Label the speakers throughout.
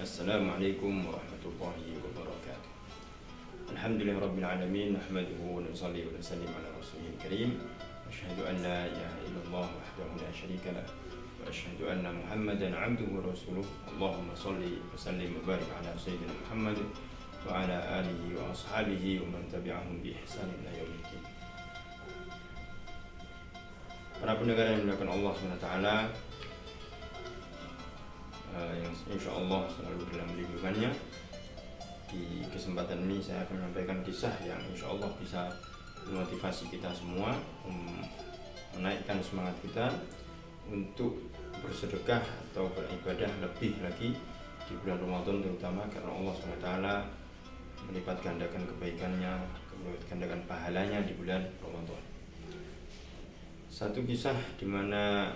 Speaker 1: Assalamualaikum warahmatullahi wabarakatuh. Alhamdulillah rabbil alamin, nahmaduhu wa nusalli wa nusallim ala rasulil karim. Asyhadu an la ilaha illallah wahdahu la syarika lah wa asyhadu anna Muhammadan abduhu wa rasuluh. Allahumma shalli wa sallim wa barik ala sayyidina Muhammad wa ala alihi wa ashabihi wa man tabi'ahum bi ihsan ila yaumiddin. Para pendengar yang dimuliakan Allah SWT, yang insya Allah selalu dalam lindungannya. Di kesempatan ini saya akan menyampaikan kisah yang insya Allah bisa memotivasi kita semua, menaikkan semangat kita untuk bersedekah atau beribadah lebih lagi di bulan Ramadan, terutama karena Allah SWT melipat gandakan kebaikannya, melipat gandakan pahalanya di bulan Ramadan. Satu kisah di mana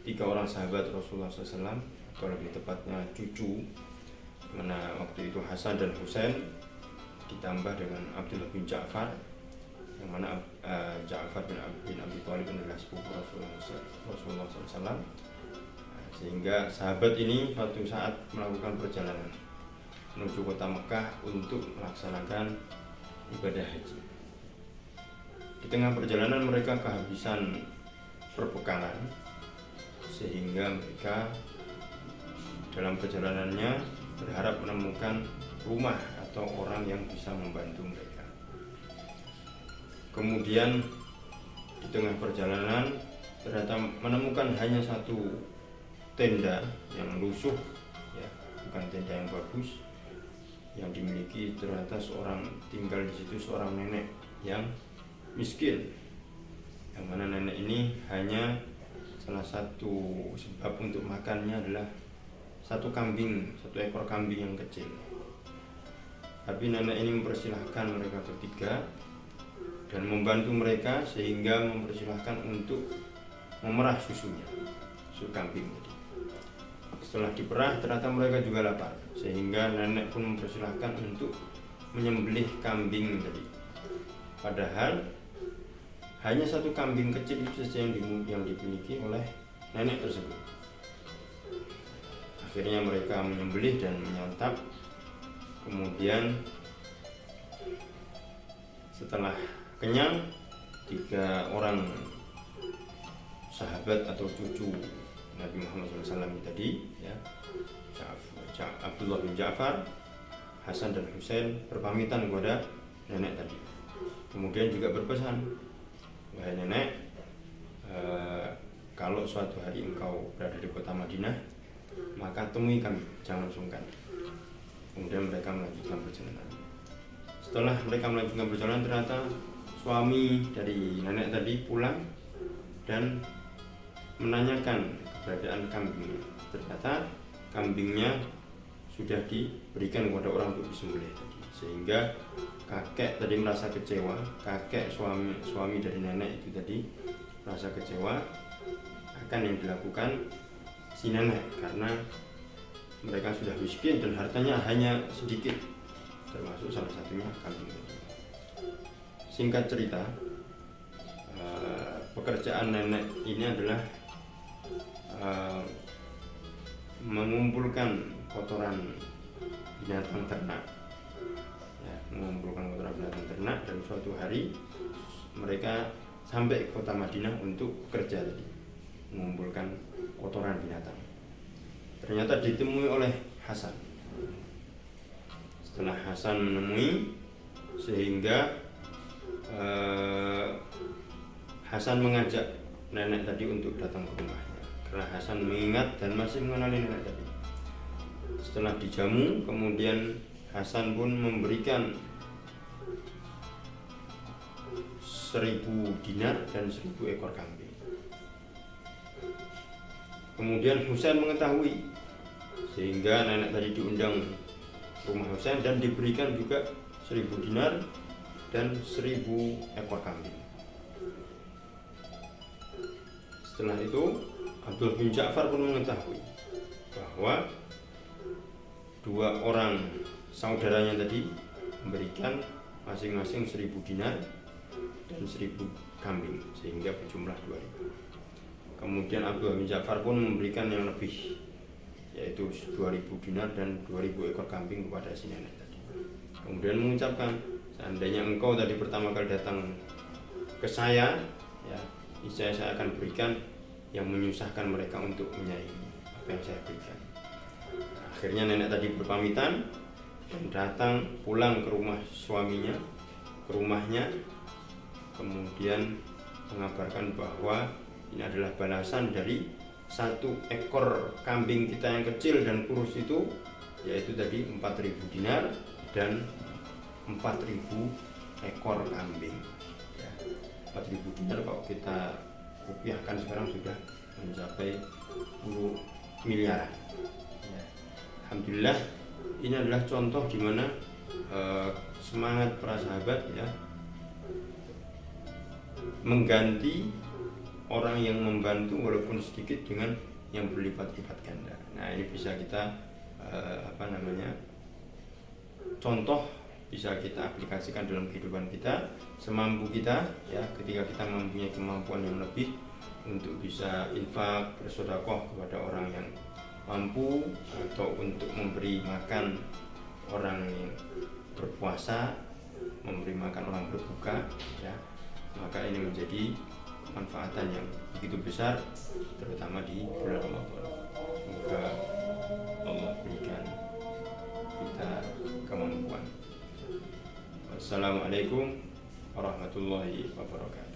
Speaker 1: 3 orang sahabat Rasulullah SAW, atau lebih tepatnya cucu, mana waktu itu Hasan dan Husain ditambah dengan Abdullah bin Ja'far, yang mana Ja'far bin Abi Thalib adalah sepupu Rasulullah SAW. Sehingga sahabat ini suatu saat melakukan perjalanan menuju kota Mekah untuk melaksanakan ibadah haji. Di tengah perjalanan mereka kehabisan perbekalan, sehingga mereka dalam perjalanannya berharap menemukan rumah atau orang yang bisa membantu mereka. Kemudian di tengah perjalanan ternyata menemukan hanya satu tenda yang lusuh, ya, bukan tenda yang bagus, yang dimiliki ternyata tinggal di situ seorang nenek yang miskin, yang mana nenek ini hanya salah satu sebab untuk makannya adalah satu ekor kambing yang kecil. Tapi nenek ini mempersilahkan mereka bertiga dan membantu mereka, sehingga mempersilahkan untuk memerah susu kambing tadi. Setelah diperah ternyata mereka juga lapar, sehingga nenek pun mempersilahkan untuk menyembelih kambing tadi. Padahal hanya satu kambing kecil itu saja yang dimiliki oleh nenek tersebut. Akhirnya mereka menyembelih dan menyantap. Kemudian setelah kenyang, 3 orang sahabat atau cucu Nabi Muhammad SAW tadi, ya, Abdullah bin Ja'far, Hasan dan Husain, berpamitan kepada nenek tadi. Kemudian juga berpesan, wahai nenek, kalau suatu hari engkau berada di kota Madinah, maka temui kami, jangan sungkan. Kemudian mereka melanjutkan perjalanan. Setelah mereka melanjutkan perjalanan, ternyata suami dari nenek tadi pulang dan menanyakan keberadaan kambingnya. Ternyata kambingnya sudah diberikan kepada orang untuk disembelih tadi. Sehingga kakek tadi merasa kecewa, kakek suami dari nenek itu tadi merasa kecewa akan yang dilakukan si nenek, karena mereka sudah miskin dan hartanya hanya sedikit, termasuk salah satunya kambing. Singkat cerita, pekerjaan nenek ini adalah mengumpulkan kotoran binatang ternak, dan suatu hari mereka sampai ke kota Madinah untuk kerja tadi, mengumpulkan kotoran binatang. Ternyata ditemui oleh Hasan. Setelah Hasan menemui, sehingga Hasan mengajak nenek tadi untuk datang ke rumahnya, karena Hasan mengingat dan masih mengenali nenek tadi. Setelah dijamu, kemudian Hasan pun memberikan 1000 dinar dan 1000 ekor kambing. Kemudian Husain mengetahui, sehingga nenek tadi diundang rumah Husain dan diberikan juga 1000 dinar dan 1000 ekor kambing. Setelah itu Abdullah bin Ja'far pun mengetahui bahwa 2 orang saudaranya tadi memberikan masing-masing 1000 dinar dan 1000 kambing, sehingga berjumlah 2000. Kemudian Abdullah bin Ja'far pun memberikan yang lebih, yaitu 2.000 dinar dan 2.000 ekor kambing kepada si nenek tadi. Kemudian mengucapkan, seandainya engkau tadi pertama kali datang ke saya, ya, niscaya saya akan berikan yang menyusahkan mereka untuk menyaingi apa yang saya berikan. Akhirnya nenek tadi berpamitan dan datang pulang ke rumah suaminya, ke rumahnya, kemudian mengabarkan bahwa ini adalah balasan dari 1 ekor kambing kita yang kecil dan kurus itu, yaitu tadi 4.000 dinar dan 4.000 ekor kambing. Ya, 4.000 dinar kalau kita rupiahkan sekarang sudah mencapai 10 miliaran. Ya. Alhamdulillah, ini adalah contoh di mana semangat para sahabat, ya, mengganti orang yang membantu walaupun sedikit dengan yang berlipat-lipat ganda. Nah, ini bisa kita contoh, bisa kita aplikasikan dalam kehidupan kita semampu kita, ya, ketika kita mempunyai kemampuan yang lebih untuk bisa infak, bersedekah kepada orang yang mampu, atau untuk memberi makan orang yang berpuasa, memberi makan orang berbuka, ya, maka ini menjadi manfaatan yang begitu besar, terutama di bulan Ramadan. Semoga Allah berikan kita kemampuan. Wassalamualaikum warahmatullahi wabarakatuh.